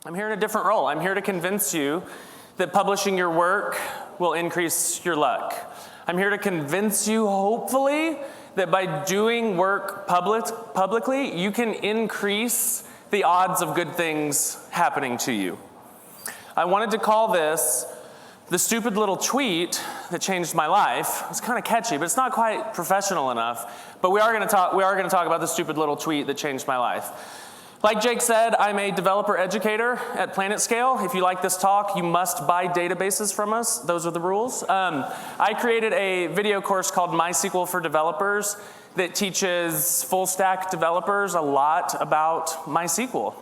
I'm here in a different role. I'm here to convince you that publishing your work will increase your luck. I'm here to convince you, hopefully, that by doing work publicly, you can increase the odds of good things happening to you. I wanted to call this the stupid little tweet that changed my life. It's kind of catchy, but it's not quite professional enough. But we are going to talk about the stupid little tweet that changed my life. Like Jake said, I'm a developer educator at PlanetScale. If you like this talk, you must buy databases from us. Those are the rules. I created a video course called MySQL for Developers that teaches full stack developers a lot about MySQL.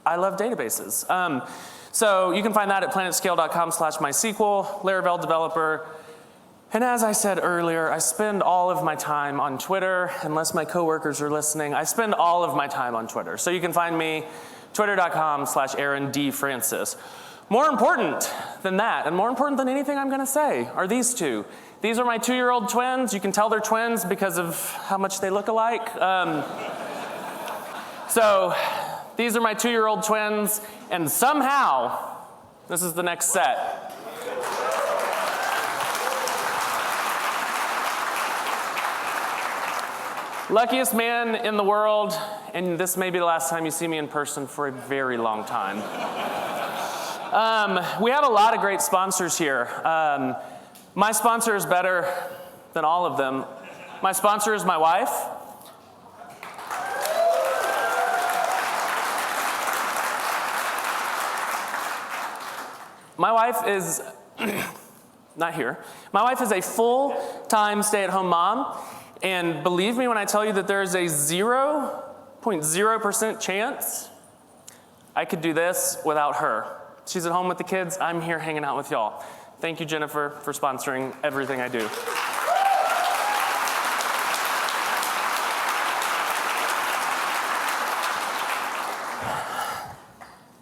I love databases. So you can find that at planetscale.com/MySQL, Laravel developer. And as I said earlier, I spend all of my time on Twitter, unless my coworkers are listening. I spend all of my time on Twitter. So you can find me, twitter.com/Aaron D. Francis. More important than that, and more important than anything I'm gonna say, are these two. These are my 2-year-old twins. You can tell they're twins because of how much they look alike. So these are my 2-year-old twins, and somehow, this is the next set. Luckiest man in the world, and this may be the last time you see me in person for a very long time. We have a lot of great sponsors here. My sponsor is better than all of them. My sponsor is my wife. My wife is not here. My wife is a full-time stay-at-home mom. And believe me when I tell you that there is a 0.0% chance I could do this without her. She's at home with the kids. I'm here hanging out with y'all. Thank you, Jennifer, for sponsoring everything I do.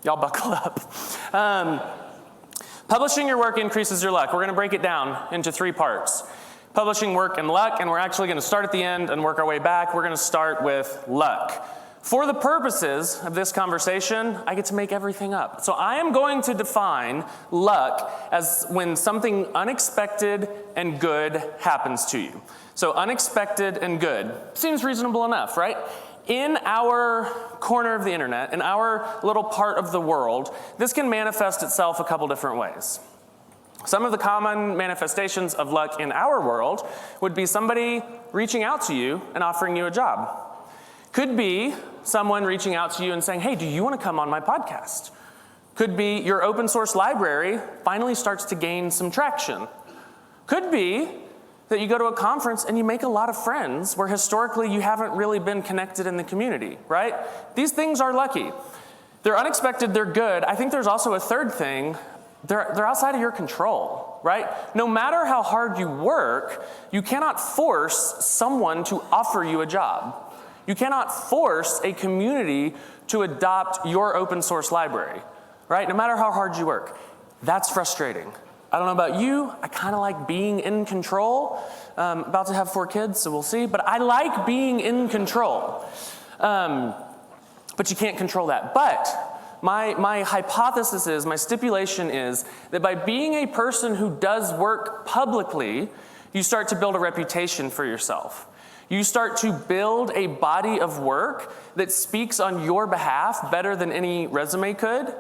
Y'all buckle up. Publishing your work increases your luck. We're going to break it down into 3 parts. Publishing, work, and luck, and we're actually going to start at the end and work our way back. We're going to start with luck. For the purposes of this conversation, I get to make everything up. So I am going to define luck as when something unexpected and good happens to you. So unexpected and good. Seems reasonable enough, right? In our corner of the internet, in our little part of the world, this can manifest itself a couple different ways. Some of the common manifestations of luck in our world would be somebody reaching out to you and offering you a job. Could be someone reaching out to you and saying, hey, do you want to come on my podcast? Could be your open source library finally starts to gain some traction. Could be that you go to a conference and you make a lot of friends where historically you haven't really been connected in the community, right? These things are lucky. They're unexpected, they're good. I think there's also a third thing. They're outside of your control, right? No matter how hard you work, you cannot force someone to offer you a job. You cannot force a community to adopt your open source library, right? No matter how hard you work. That's frustrating. I don't know about you, I kind of like being in control. About to have 4 kids, so we'll see, but I like being in control. But you can't control that. But my hypothesis is, my stipulation is, that by being a person who does work publicly, you start to build a reputation for yourself. You start to build a body of work that speaks on your behalf better than any resume could,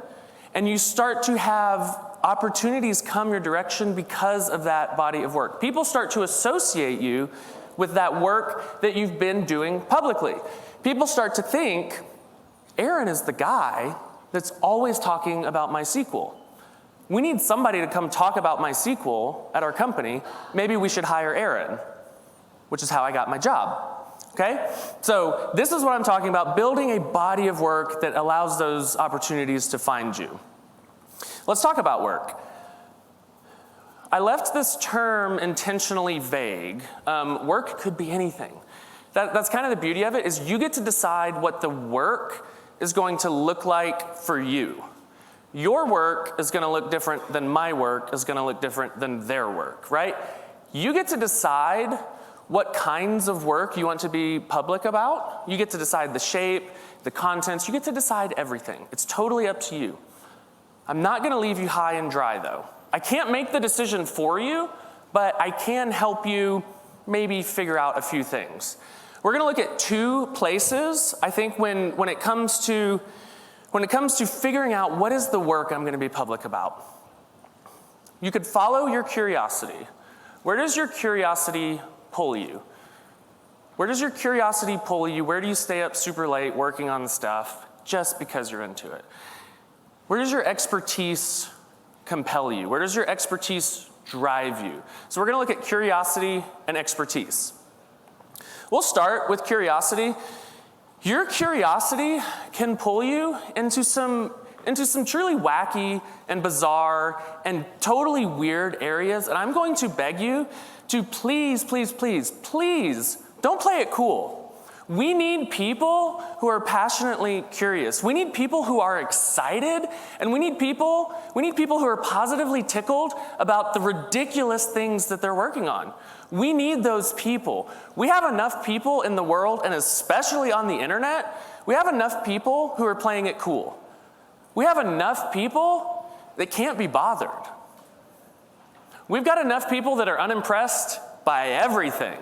and you start to have opportunities come your direction because of that body of work. People start to associate you with that work that you've been doing publicly. People start to think, Aaron is the guy that's always talking about MySQL. We need somebody to come talk about MySQL at our company. Maybe we should hire Aaron, which is how I got my job, okay? So this is what I'm talking about, building a body of work that allows those opportunities to find you. Let's talk about work. I left this term intentionally vague. Work could be anything. That's kind of the beauty of it, is you get to decide what the work is going to look like for you. Your work is going to look different than my work is going to look different than their work, right? You get to decide what kinds of work you want to be public about. You get to decide the shape, the contents. You get to decide everything. It's totally up to you. I'm not gonna leave you high and dry though. I can't make the decision for you, but I can help you maybe figure out a few things. We're gonna look at 2 places, I think, when it comes to figuring out what is the work I'm gonna be public about. You could follow your curiosity. Where does your curiosity pull you? Where does your curiosity pull you? Where do you stay up super late working on the stuff just because you're into it? Where does your expertise compel you? Where does your expertise drive you? So we're gonna look at curiosity and expertise. We'll start with curiosity. Your curiosity can pull you into some truly wacky and bizarre and totally weird areas, and I'm going to beg you to please, please, please, please don't play it cool. We need people who are passionately curious. We need people who are excited, and we need people who are positively tickled about the ridiculous things that they're working on. We need those people. We have enough people in the world, and especially on the internet, we have enough people who are playing it cool. We have enough people that can't be bothered. We've got enough people that are unimpressed by everything.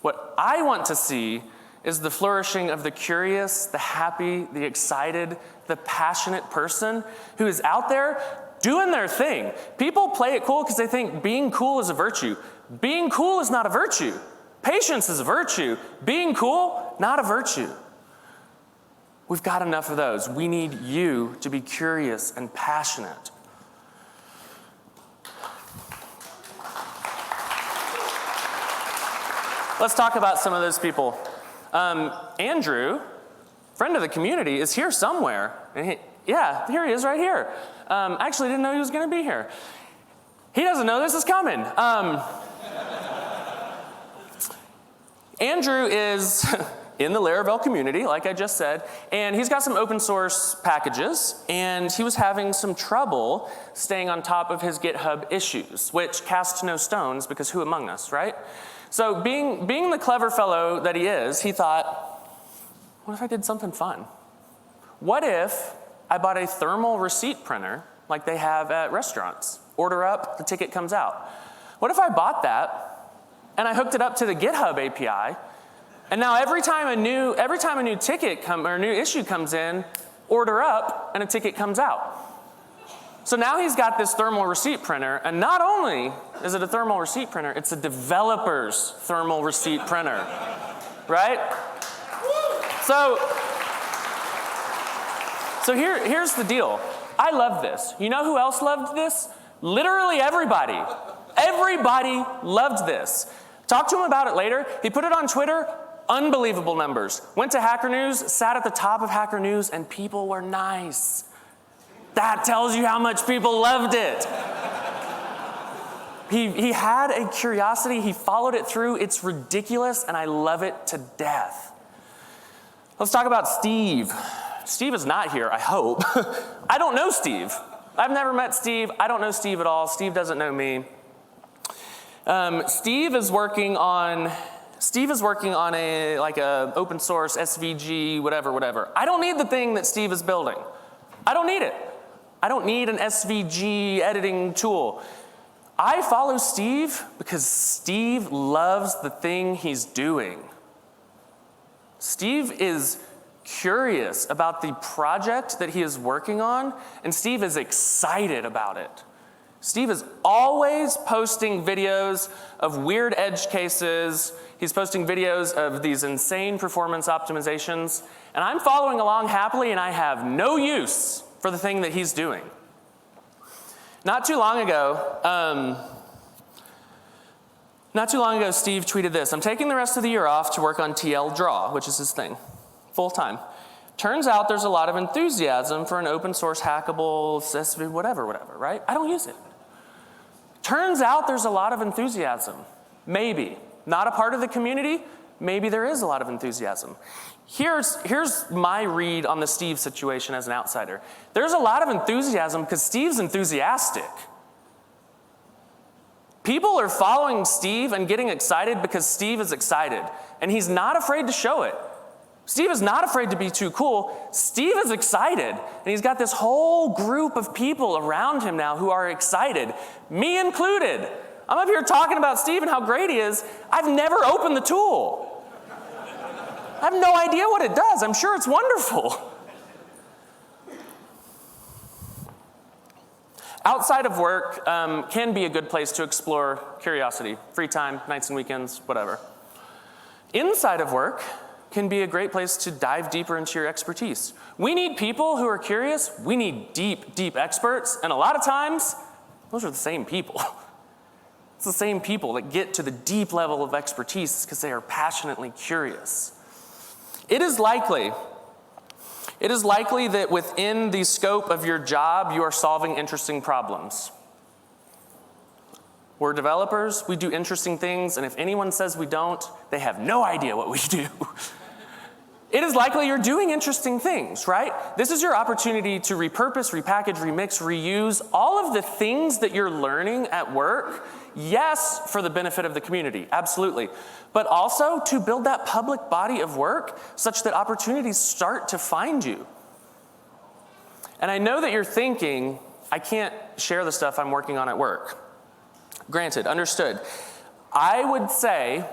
What I want to see is the flourishing of the curious, the happy, the excited, the passionate person who is out there doing their thing. People play it cool because they think being cool is a virtue. Being cool is not a virtue. Patience is a virtue. Being cool, not a virtue. We've got enough of those. We need you to be curious and passionate. Let's talk about some of those people. Andrew, friend of the community, is here somewhere. And here he is right here. I actually didn't know he was going to be here. He doesn't know this is coming. Andrew is in the Laravel community, like I just said, and he's got some open source packages, and he was having some trouble staying on top of his GitHub issues, which cast no stones, because who among us, right? So being the clever fellow that he is, he thought, what if I did something fun? What if I bought a thermal receipt printer like they have at restaurants? Order up, the ticket comes out. What if I bought that and I hooked it up to the GitHub API, and now every time a new ticket or new issue comes in, order up and a ticket comes out. So now he's got this thermal receipt printer, and not only is it a thermal receipt printer, it's a developer's thermal receipt printer, right? So here's the deal. I love this. You know who else loved this? Literally everybody. Everybody loved this. Talk to him about it later. He put it on Twitter. Unbelievable numbers. Went to Hacker News, sat at the top of Hacker News, and people were nice. That tells you how much people loved it. He had a curiosity. He followed it through. It's ridiculous, and I love it to death. Let's talk about Steve. Steve is not here, I hope. I don't know Steve. I've never met Steve. I don't know Steve at all. Steve doesn't know me. Steve is working on a open source SVG, whatever. I don't need the thing that Steve is building. I don't need it. I don't need an SVG editing tool. I follow Steve because Steve loves the thing he's doing. Steve is curious about the project that he is working on, and Steve is excited about it. Steve is always posting videos of weird edge cases. He's posting videos of these insane performance optimizations, and I'm following along happily, and I have no use for the thing that he's doing. Not too long ago, Steve tweeted this: I'm taking the rest of the year off to work on TL Draw, which is his thing, full time. Turns out there's a lot of enthusiasm for an open source hackable SV, whatever, right? I don't use it. Turns out there's a lot of enthusiasm. Maybe. Not a part of the community, maybe there is a lot of enthusiasm. Here's my read on the Steve situation as an outsider. There's a lot of enthusiasm because Steve's enthusiastic. People are following Steve and getting excited because Steve is excited, and he's not afraid to show it. Steve is not afraid to be too cool. Steve is excited, and he's got this whole group of people around him now who are excited, me included. I'm up here talking about Steve and how great he is. I've never opened the tool. I have no idea what it does. I'm sure it's wonderful. Outside of work can be a good place to explore curiosity, free time, nights and weekends, whatever. Inside of work can be a great place to dive deeper into your expertise. We need people who are curious. We need deep, deep experts. And a lot of times, those are the same people. It's the same people that get to the deep level of expertise because they are passionately curious. It is likely that within the scope of your job, you are solving interesting problems. We're developers, we do interesting things, and if anyone says we don't, they have no idea what we do. It is likely you're doing interesting things, right? This is your opportunity to repurpose, repackage, remix, reuse all of the things that you're learning at work. Yes, for the benefit of the community, absolutely. But also to build that public body of work such that opportunities start to find you. And I know that you're thinking, I can't share the stuff I'm working on at work. Granted, understood. I would say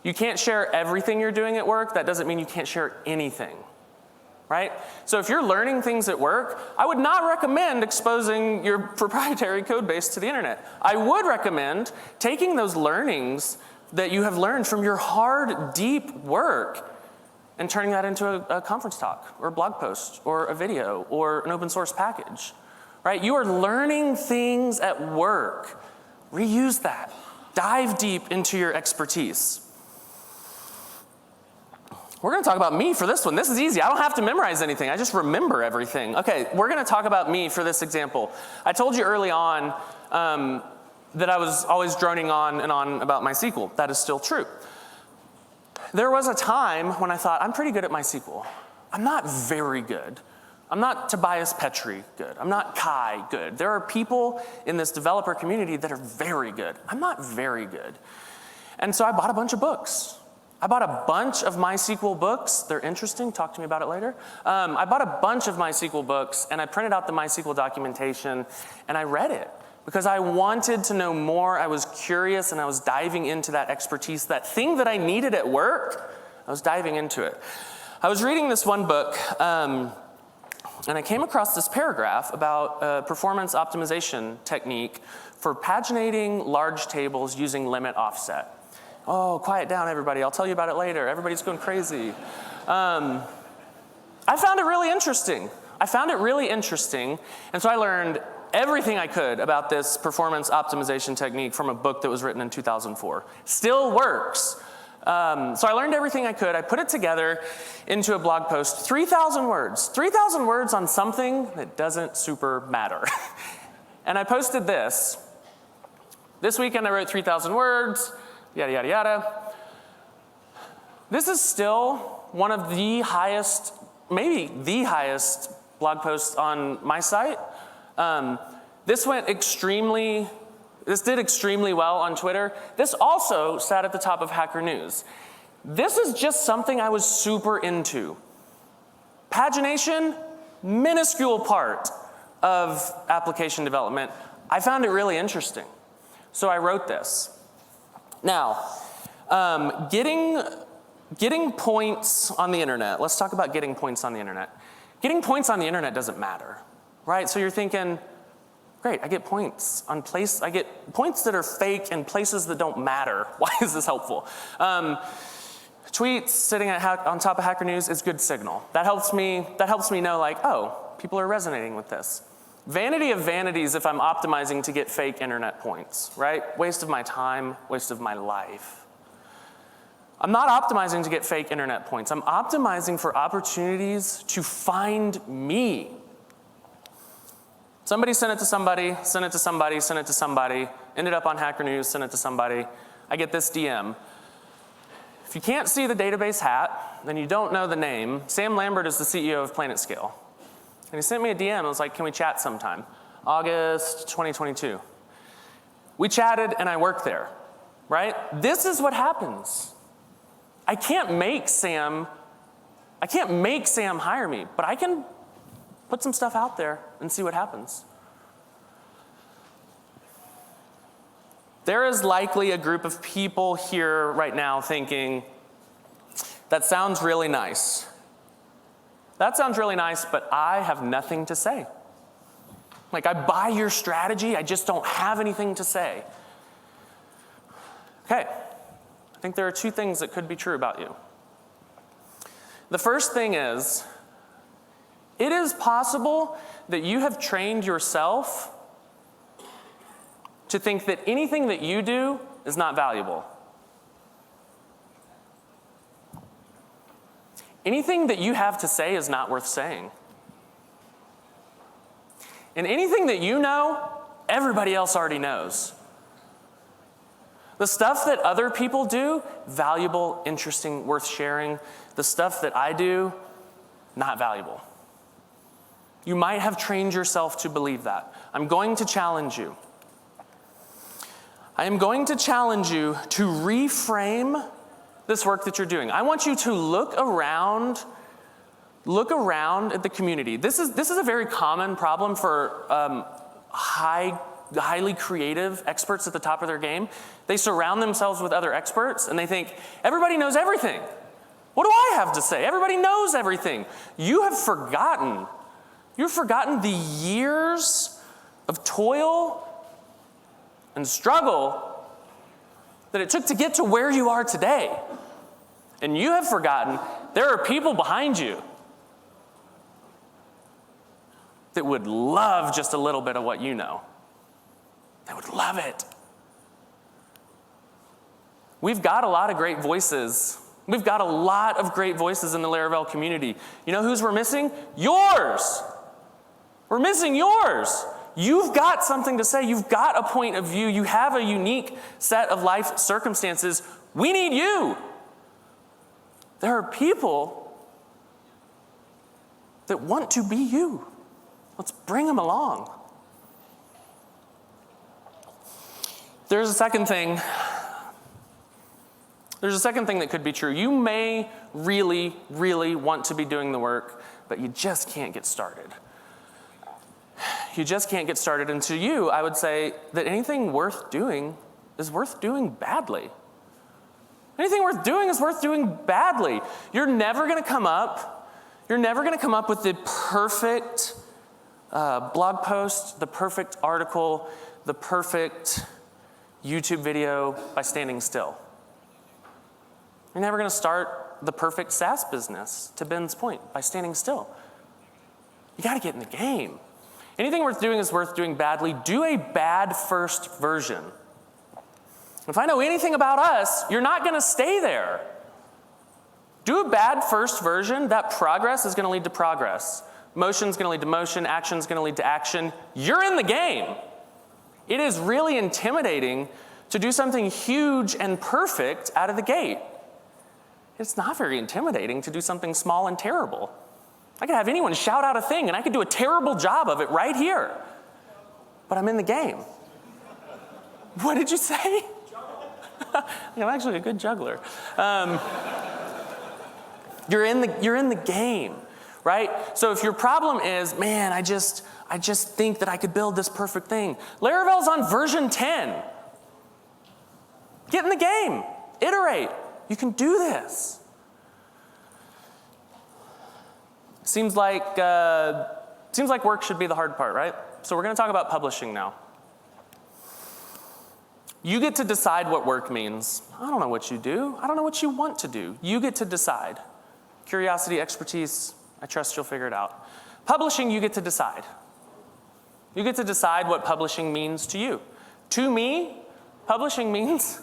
you can't share everything you're doing at work. That doesn't mean you can't share anything, right? So if you're learning things at work, I would not recommend exposing your proprietary code base to the internet. I would recommend taking those learnings that you have learned from your hard, deep work and turning that into a conference talk or a blog post or a video or an open source package, right? You are learning things at work. Reuse that. Dive deep into your expertise. We're going to talk about me for this one. This is easy. I don't have to memorize anything. I just remember everything. Okay, we're going to talk about me for this example. I told you early on that I was always droning on and on about MySQL. That is still true. There was a time when I thought, I'm pretty good at MySQL. I'm not very good. I'm not Tobias Petrie good. I'm not Kai good. There are people in this developer community that are very good. I'm not very good. And so I bought a bunch of books. I bought a bunch of MySQL books. They're interesting. Talk to me about it later. I bought a bunch of MySQL books, and I printed out the MySQL documentation, and I read it because I wanted to know more. I was curious, and I was diving into that expertise, that thing that I needed at work. I was diving into it. I was reading this one book, and I came across this paragraph about a performance optimization technique for paginating large tables using limit offset. Oh, quiet down, everybody. I'll tell you about it later. Everybody's going crazy. I found it really interesting. And so I learned everything I could about this performance optimization technique from a book that was written in 2004. Still works. So I learned everything I could. I put it together into a blog post, 3,000 words. 3,000 words on something that doesn't super matter. And I posted this. This weekend I wrote 3,000 words. Yada, yada, yada. This is still one of the highest, maybe the highest blog post on my site. This did extremely well on Twitter. This also sat at the top of Hacker News. This is just something I was super into. Pagination, minuscule part of application development. I found it really interesting. So I wrote this. Now, getting points on the internet. Let's talk about getting points on the internet. Getting points on the internet doesn't matter, right? So you're thinking, great, I get points that are fake in places that don't matter. Why is this helpful? Tweets sitting on top of Hacker News is good signal. That helps me know, like, oh, people are resonating with this. Vanity of vanities if I'm optimizing to get fake internet points, right? Waste of my time, waste of my life. I'm not optimizing to get fake internet points. I'm optimizing for opportunities to find me. Somebody sent it to somebody, sent it to somebody, sent it to somebody, ended up on Hacker News, sent it to somebody. I get this DM. If you can't see the database hat, then you don't know the name. Sam Lambert is the CEO of PlanetScale. And he sent me a DM and was like, can we chat sometime? August 2022. We chatted and I worked there, right? This is what happens. I can't make Sam I can't make Sam hire me, but I can put some stuff out there and see what happens. There is likely a group of people here right now thinking, that sounds really nice. That sounds really nice, but I have nothing to say. Like, I buy your strategy, I just don't have anything to say. Okay, I think there are two things that could be true about you. The first thing is, it is possible that you have trained yourself to think that anything that you do is not valuable. Anything that you have to say is not worth saying. And anything that you know, everybody else already knows. The stuff that other people do, valuable, interesting, worth sharing. The stuff that I do, not valuable. You might have trained yourself to believe that. I'm going to challenge you. I am going to challenge you to reframe this work that you're doing. I want you to look around at the community. This is a very common problem for highly creative experts at the top of their game. They surround themselves with other experts and they think, everybody knows everything. What do I have to say? Everybody knows everything. You've forgotten the years of toil and struggle that it took to get to where you are today. And you have forgotten there are people behind you that would love just a little bit of what you know. They would love it. We've got a lot of great voices. We've got a lot of great voices in the Laravel community. You know whose we're missing? Yours. We're missing yours. You've got something to say. You've got a point of view. You have a unique set of life circumstances. We need you. There are people that want to be you. Let's bring them along. There's a second thing that could be true. You may really, really want to be doing the work, but you just can't get started. You just can't get started. And to you, I would say that anything worth doing is worth doing badly. Anything worth doing is worth doing badly. You're never going to come up with the perfect blog post, the perfect article, the perfect YouTube video by standing still. You're never going to start the perfect SaaS business, to Ben's point, by standing still. You got to get in the game. Anything worth doing is worth doing badly. Do a bad first version. If I know anything about us, you're not going to stay there. Do a bad first version. That progress is going to lead to progress. Motion's going to lead to motion. Action's going to lead to action. You're in the game. It is really intimidating to do something huge and perfect out of the gate. It's not very intimidating to do something small and terrible. I could have anyone shout out a thing, and I could do a terrible job of it right here. But I'm in the game. What did you say? I'm actually a good juggler. You're in the game, right? So if your problem is, man, I just think that I could build this perfect thing. Laravel's on version 10. Get in the game. Iterate. You can do this. Seems like work should be the hard part, right? So we're going to talk about publishing now. You get to decide what work means. I don't know what you do. I don't know what you want to do. You get to decide. Curiosity, expertise, I trust you'll figure it out. Publishing, you get to decide. You get to decide what publishing means to you. To me, publishing means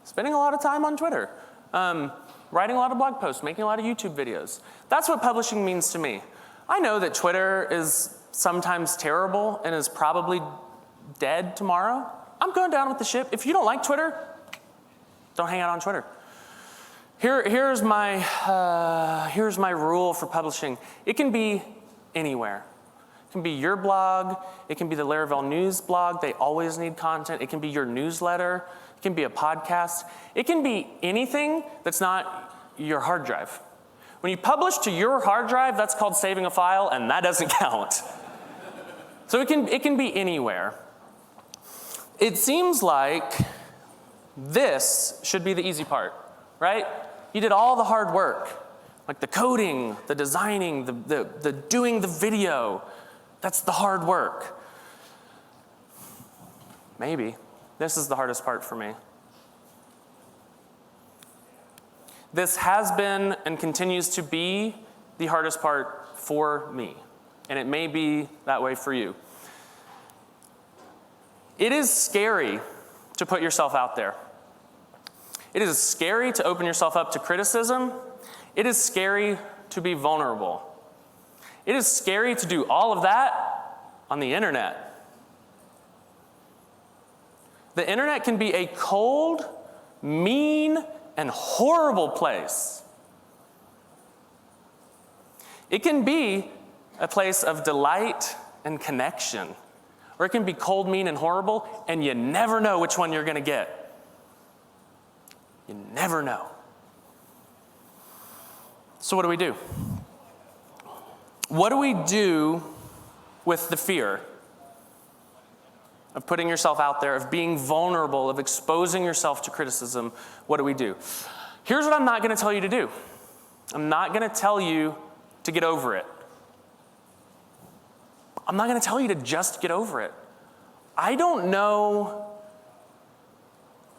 spending a lot of time on Twitter, writing a lot of blog posts, making a lot of YouTube videos. That's what publishing means to me. I know that Twitter is sometimes terrible and is probably dead tomorrow. I'm going down with the ship. If you don't like Twitter, don't hang out on Twitter. Here's my rule for publishing. It can be anywhere. It can be your blog. It can be the Laravel News blog. They always need content. It can be your newsletter. It can be a podcast. It can be anything that's not your hard drive. When you publish to your hard drive, that's called saving a file, and that doesn't count. So it can be anywhere. It seems like this should be the easy part, right? You did all the hard work, like the coding, the designing, the doing the video. That's the hard work. Maybe. This is the hardest part for me. This has been and continues to be the hardest part for me, and it may be that way for you. It is scary to put yourself out there. It is scary to open yourself up to criticism. It is scary to be vulnerable. It is scary to do all of that on the internet. The internet can be a cold, mean, and horrible place. It can be a place of delight and connection, or it can be cold, mean, and horrible, and you never know which one you're going to get. You never know. So what do we do? What do we do with the fear of putting yourself out there, of being vulnerable, of exposing yourself to criticism? What do we do? Here's what I'm not going to tell you to do. I'm not going to tell you to get over it. I'm not going to tell you to just get over it. I don't know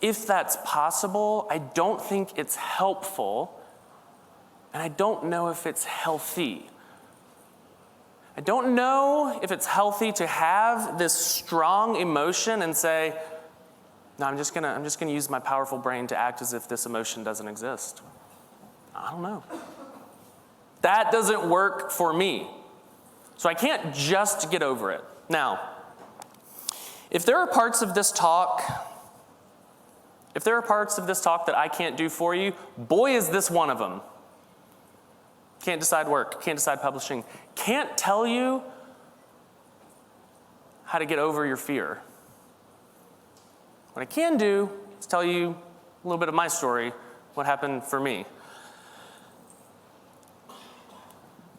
if that's possible. I don't think it's helpful. And I don't know if it's healthy. I don't know if it's healthy to have this strong emotion and say, no, I'm just gonna use my powerful brain to act as if this emotion doesn't exist. I don't know. That doesn't work for me. So I can't just get over it. Now, if there are parts of this talk that I can't do for you, boy, is this one of them. Can't decide work, can't decide publishing, can't tell you how to get over your fear. What I can do is tell you a little bit of my story, what happened for me.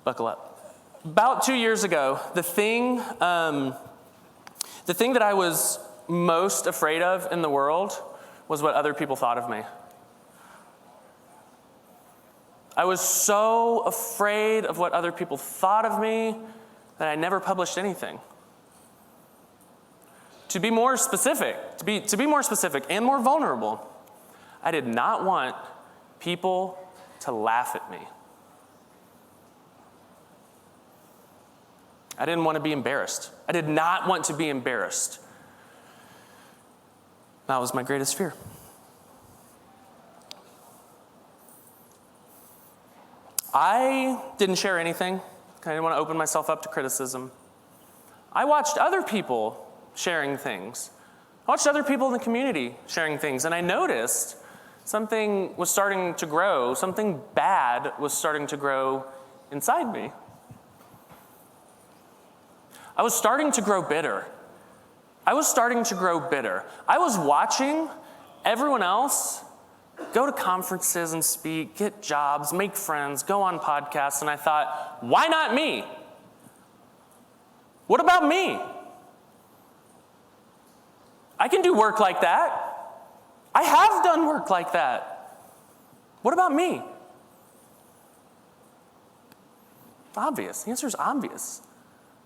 Buckle up. About 2 years ago, the thing that I was most afraid of in the world was what other people thought of me. I was so afraid of what other people thought of me that I never published anything. To be more specific and more vulnerable, I did not want people to laugh at me. I didn't want to be embarrassed. I did not want to be embarrassed. That was my greatest fear. I didn't share anything. I didn't want to open myself up to criticism. I watched other people sharing things. I watched other people in the community sharing things, and I noticed something was starting to grow. Something bad was starting to grow inside me. I was starting to grow bitter. I was watching everyone else go to conferences and speak, get jobs, make friends, go on podcasts, and I thought, why not me? What about me? I can do work like that. I have done work like that. What about me? Obvious. The answer is obvious.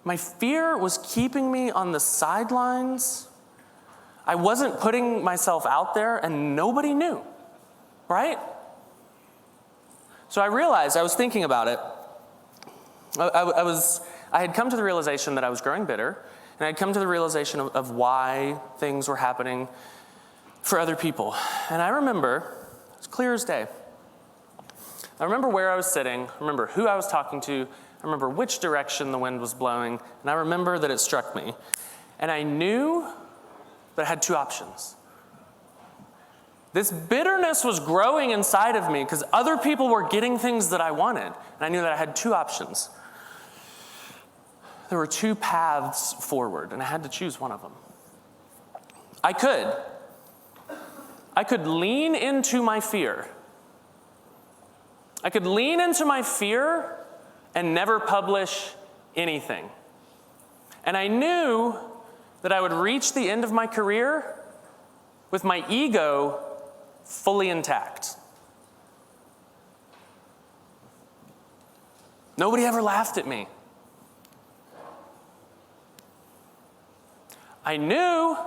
My fear was keeping me on the sidelines. I wasn't putting myself out there, and nobody knew. Right? So I realized, I was thinking about it. I had come to the realization that I was growing bitter, and I had come to the realization of why things were happening for other people. And I remember, it's clear as day, I remember where I was sitting, I remember who I was talking to, I remember which direction the wind was blowing, and I remember that it struck me. And I knew that I had two options. This bitterness was growing inside of me because other people were getting things that I wanted. And I knew that I had two options. There were two paths forward, and I had to choose one of them. I could lean into my fear. I could lean into my fear and never publish anything. And I knew that I would reach the end of my career with my ego fully intact. Nobody ever laughed at me. I knew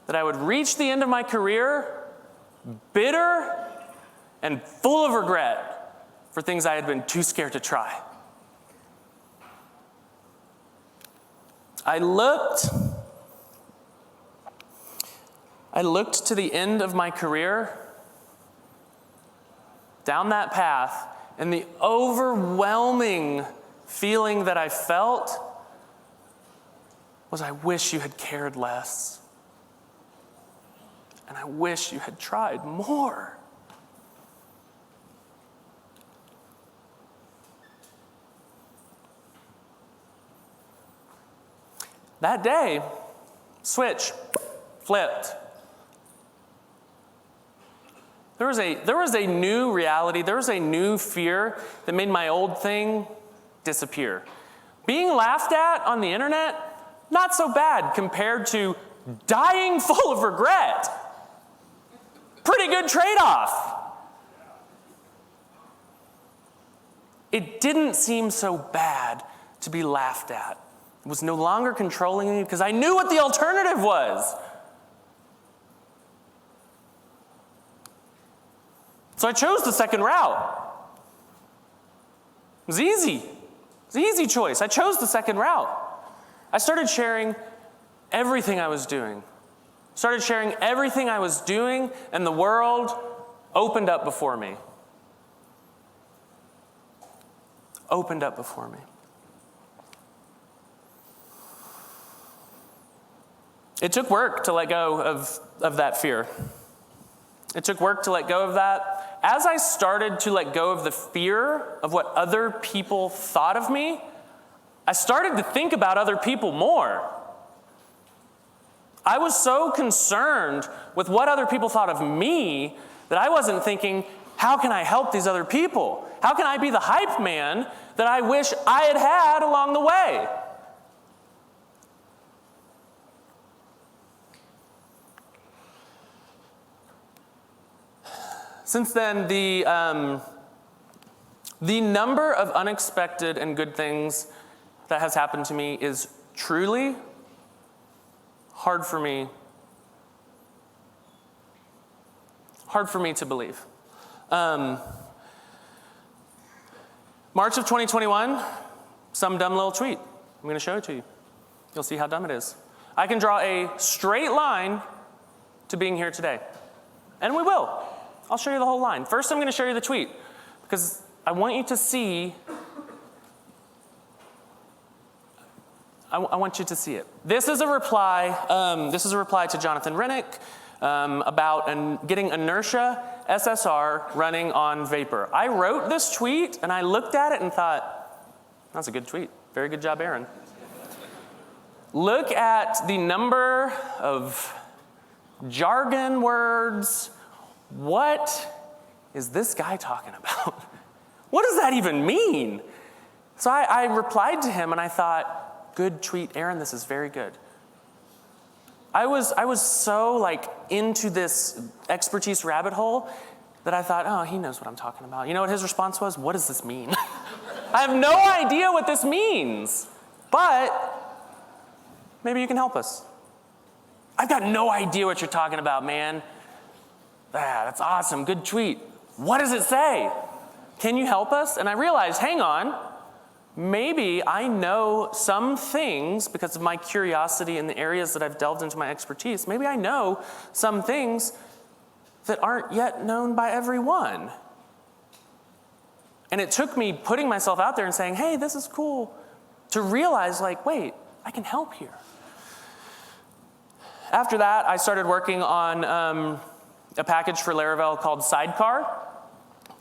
that I would reach the end of my career bitter and full of regret for things I had been too scared to try. I looked to the end of my career, down that path, and the overwhelming feeling that I felt was, I wish you had cared less. And I wish you had tried more. That day, switch flipped. There was a new reality, there was a new fear that made my old thing disappear. Being laughed at on the internet, not so bad compared to dying full of regret. Pretty good trade-off. It didn't seem so bad to be laughed at. It was no longer controlling me because I knew what the alternative was. So I chose the second route. It was easy. It was an easy choice. I chose the second route. I started sharing everything I was doing. Started sharing everything I was doing, and the world opened up before me. Opened up before me. It took work to let go of that fear. It took work to let go of that. As I started to let go of the fear of what other people thought of me, I started to think about other people more. I was so concerned with what other people thought of me that I wasn't thinking, how can I help these other people? How can I be the hype man that I wish I had had along the way? Since then, the number of unexpected and good things that has happened to me is truly hard for me to believe. March of 2021, some dumb little tweet. I'm going to show it to you. You'll see how dumb it is. I can draw a straight line to being here today. And we will. I'll show you the whole line. First, I'm going to show you the tweet because I want you to see. I want you to see it. This is a reply. This is a reply to Jonathan Rennick about getting inertia SSR running on Vapor. I wrote this tweet and I looked at it and thought, that's a good tweet. Very good job, Aaron. Look at the number of jargon words. What is this guy talking about? What does that even mean? So I replied to him and I thought, good tweet, Aaron, this is very good. I was so into this expertise rabbit hole that I thought, oh, he knows what I'm talking about. You know what his response was? What does this mean? I have no idea what this means, but maybe you can help us. I've got no idea what you're talking about, man. That's awesome, good tweet. What does it say? Can you help us? And I realized, hang on, maybe I know some things because of my curiosity in the areas that I've delved into my expertise. Maybe I know some things that aren't yet known by everyone. And it took me putting myself out there and saying, hey, this is cool, to realize, wait, I can help here. After that, I started working on a package for Laravel called Sidecar.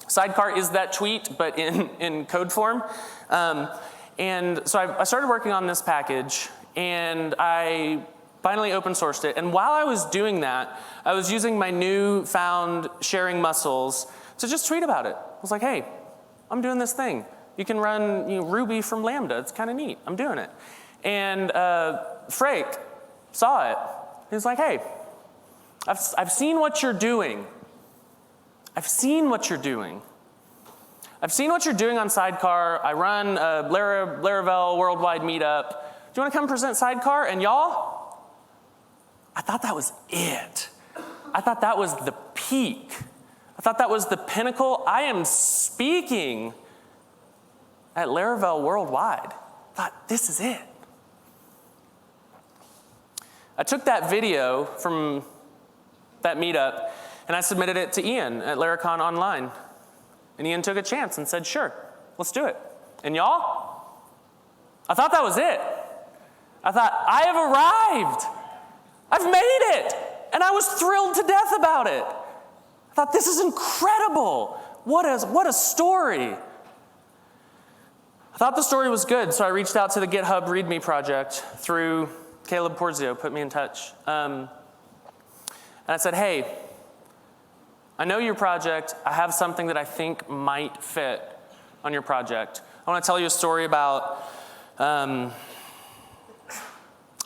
Sidecar is that tweet, but in code form. And so I started working on this package, and I Finally open sourced it. And while I was doing that, I was using my newfound sharing muscles to just tweet about it. I was like, hey, I'm doing this thing. You can run Ruby from Lambda. It's kind of neat. I'm doing it. And Frake saw it. He was like, hey, I've seen what you're doing. I've seen what you're doing. I've seen what you're doing on Sidecar. I run a Laravel worldwide meetup. Do you want to come present Sidecar? And y'all, I thought that was it. I thought that was the peak. I thought that was the pinnacle. I am speaking at Laravel worldwide. I thought, this is it. I took that video from that meetup and I submitted it to Ian at Laracon Online. And Ian took a chance and said, sure, let's do it. And y'all, I thought that was it. I thought, I have arrived. I've made it. And I was thrilled to death about it. I thought, this is incredible. What a story. I thought the story was good, so I reached out to the GitHub README project through Caleb Porzio, put me in touch. And I said, hey, I know your project. I have something that I think might fit on your project. I want to tell you a story about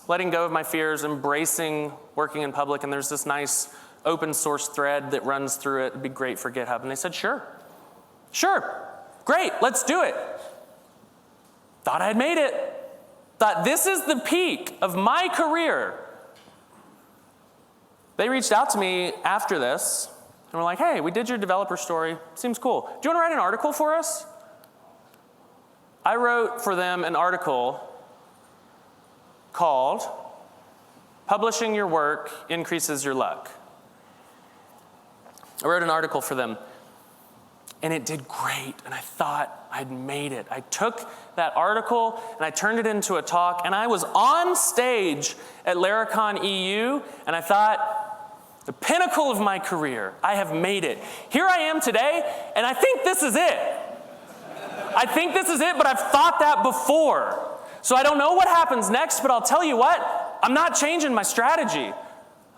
letting go of my fears, embracing working in public, and there's this nice open source thread that runs through it. It'd be great for GitHub. And they said, sure, great, let's do it. Thought I had made it. Thought this is the peak of my career. They reached out to me after this, and were like, hey, we did your developer story. Seems cool. Do you want to write an article for us? I wrote for them an article called Publishing Your Work Increases Your Luck. I wrote an article for them, and it did great, and I thought I'd made it. I took that article, and I turned it into a talk, and I was on stage at Laracon EU, and I thought, the pinnacle of my career, I have made it. Here I am today, and I think this is it. I think this is it, but I've thought that before. So I don't know what happens next, but I'll tell you what, I'm not changing my strategy.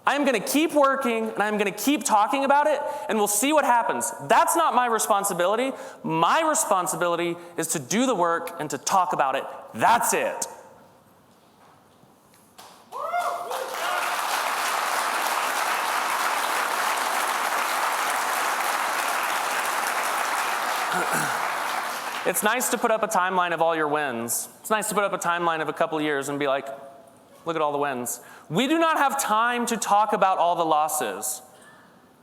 I am going to keep working, and I'm going to keep talking about it, and we'll see what happens. That's not my responsibility. My responsibility is to do the work and to talk about it. That's it. It's nice to put up a timeline of all your wins. It's nice to put up a timeline of a couple of years and be like, look at all the wins. We do not have time to talk about all the losses.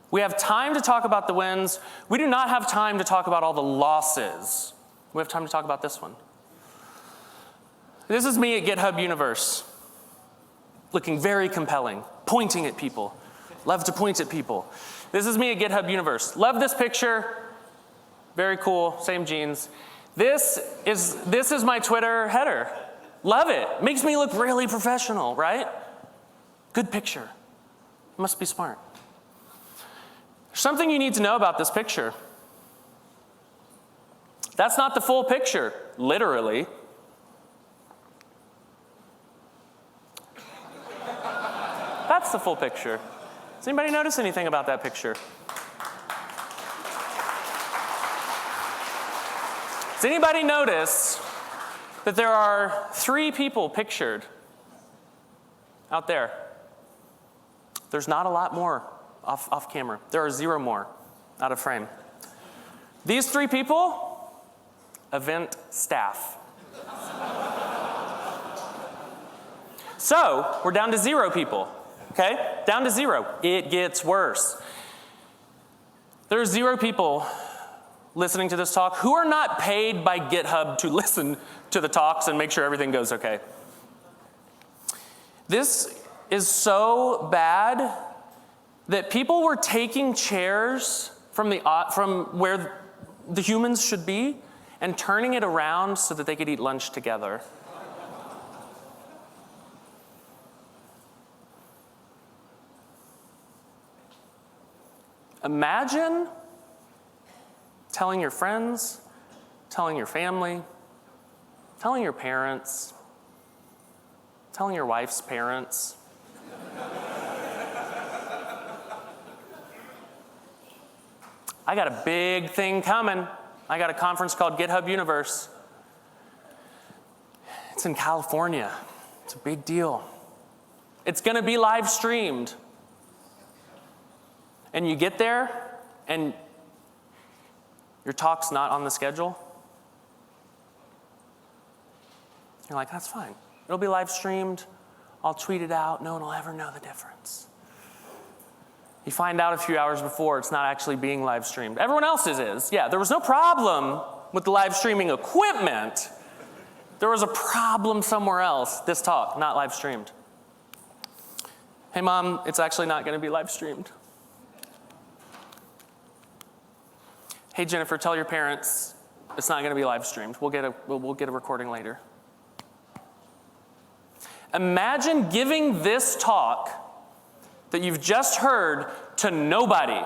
We have time to talk about the wins. We do not have time to talk about all the losses. We have time to talk about this one. This is me at GitHub Universe, looking very compelling, pointing at people. Love to point at people. This is me at GitHub Universe. Love this picture. Very cool, same jeans. This is my Twitter header. Love it. Makes me look really professional, right? Good picture. Must be smart. There's something you need to know about this picture. That's not the full picture, literally. That's the full picture. Does anybody notice anything about that picture? Does anybody notice that there are 3 people pictured out there? There's not a lot more off camera. There are 0 more out of frame. These 3 people, event staff. So we're down to 0 people, okay? Down to 0. It gets worse. There are 0 people listening to this talk who are not paid by GitHub to listen to the talks and make sure everything goes okay. This is so bad that people were taking chairs from where the humans should be and turning it around so that they could eat lunch together. Imagine telling your friends, telling your family, telling your parents, telling your wife's parents, I got a big thing coming. I got a conference called GitHub Universe. It's in California. It's a big deal. It's going to be live streamed. And you get there, and your talk's not on the schedule. You're like, that's fine. It'll be live streamed. I'll tweet it out. No one will ever know the difference. You find out a few hours before it's not actually being live streamed. Everyone else's is. Yeah, there was no problem with the live streaming equipment. There was a problem somewhere else. This talk, not live streamed. Hey, Mom, it's actually not going to be live streamed. Hey, Jennifer, tell your parents it's not going to be live streamed. We'll get a recording later. Imagine giving this talk that you've just heard to nobody.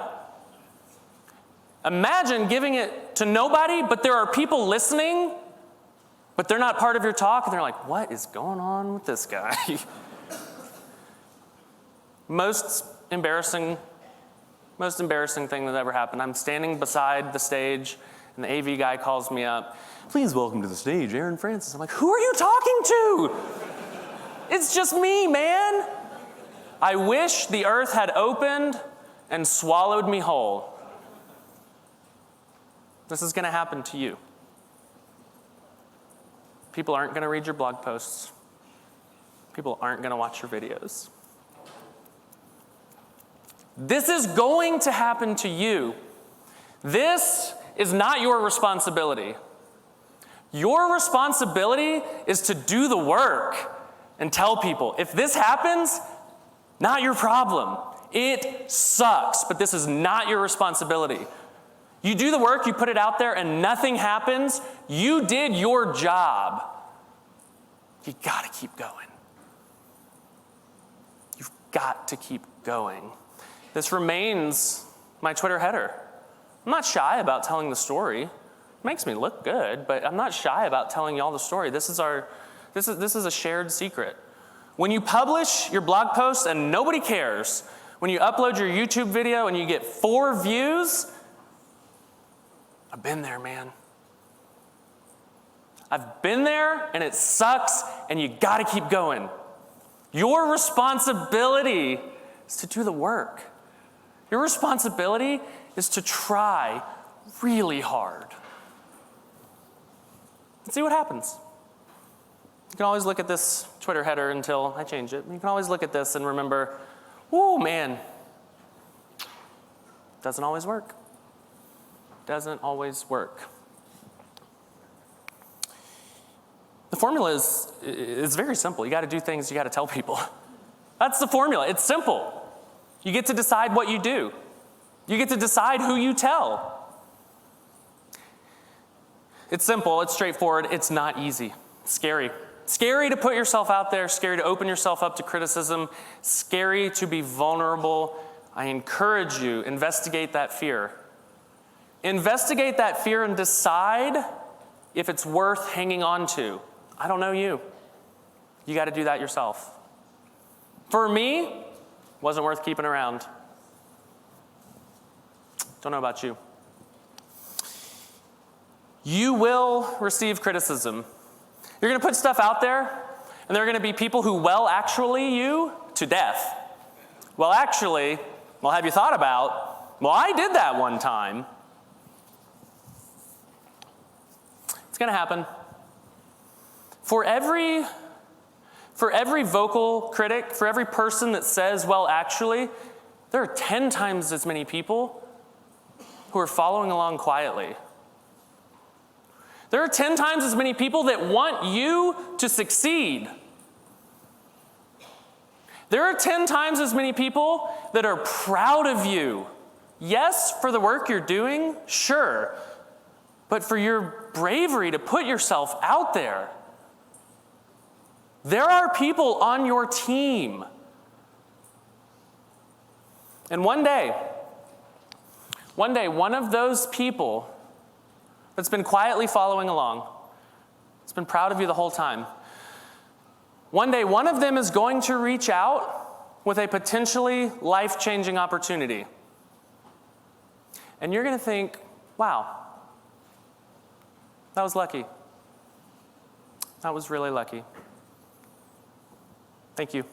Imagine giving it to nobody, but there are people listening, but they're not part of your talk, and they're like, what is going on with this guy? Most embarrassing thing that ever happened. I'm standing beside the stage, and the AV guy calls me up. Please welcome to the stage, Aaron Francis. I'm like, who are you talking to? It's just me, man. I wish the earth had opened and swallowed me whole. This is going to happen to you. People aren't going to read your blog posts. People aren't going to watch your videos. This is going to happen to you. This is not your responsibility. Your responsibility is to do the work and tell people, if this happens, not your problem. It sucks, but this is not your responsibility. You do the work, you put it out there, and nothing happens. You did your job. You got to keep going. You've got to keep going. This remains my Twitter header. I'm not shy about telling the story. It makes me look good, but I'm not shy about telling y'all the story. This is a shared secret. When you publish your blog post and nobody cares, when you upload your YouTube video and you get 4 views, I've been there, man. I've been there, and it sucks, and you gotta keep going. Your responsibility is to do the work. Your responsibility is to try really hard. And see what happens. You can always look at this Twitter header until I change it. You can always look at this and remember, oh man, doesn't always work. Doesn't always work. The formula is very simple. You got to do things, you got to tell people. That's the formula. It's simple. You get to decide what you do. You get to decide who you tell. It's simple, it's straightforward, it's not easy. It's scary. Scary to put yourself out there, scary to open yourself up to criticism, scary to be vulnerable. I encourage you, investigate that fear. Investigate that fear and decide if it's worth hanging on to. I don't know you. You got to do that yourself. For me, wasn't worth keeping around. Don't know about you. You will receive criticism. You're going to put stuff out there, and there are going to be people who actually you to death. Actually, have you thought about, I did that one time. It's going to happen. For every vocal critic, for every person that says, actually, there are 10 times as many people who are following along quietly. There are 10 times as many people that want you to succeed. There are 10 times as many people that are proud of you. Yes, for the work you're doing, sure, but for your bravery to put yourself out there. There are people on your team. And one day, one of those people that's been quietly following along, it's been proud of you the whole time, one day, one of them is going to reach out with a potentially life-changing opportunity. And you're going to think, wow, that was lucky. That was really lucky. Thank you.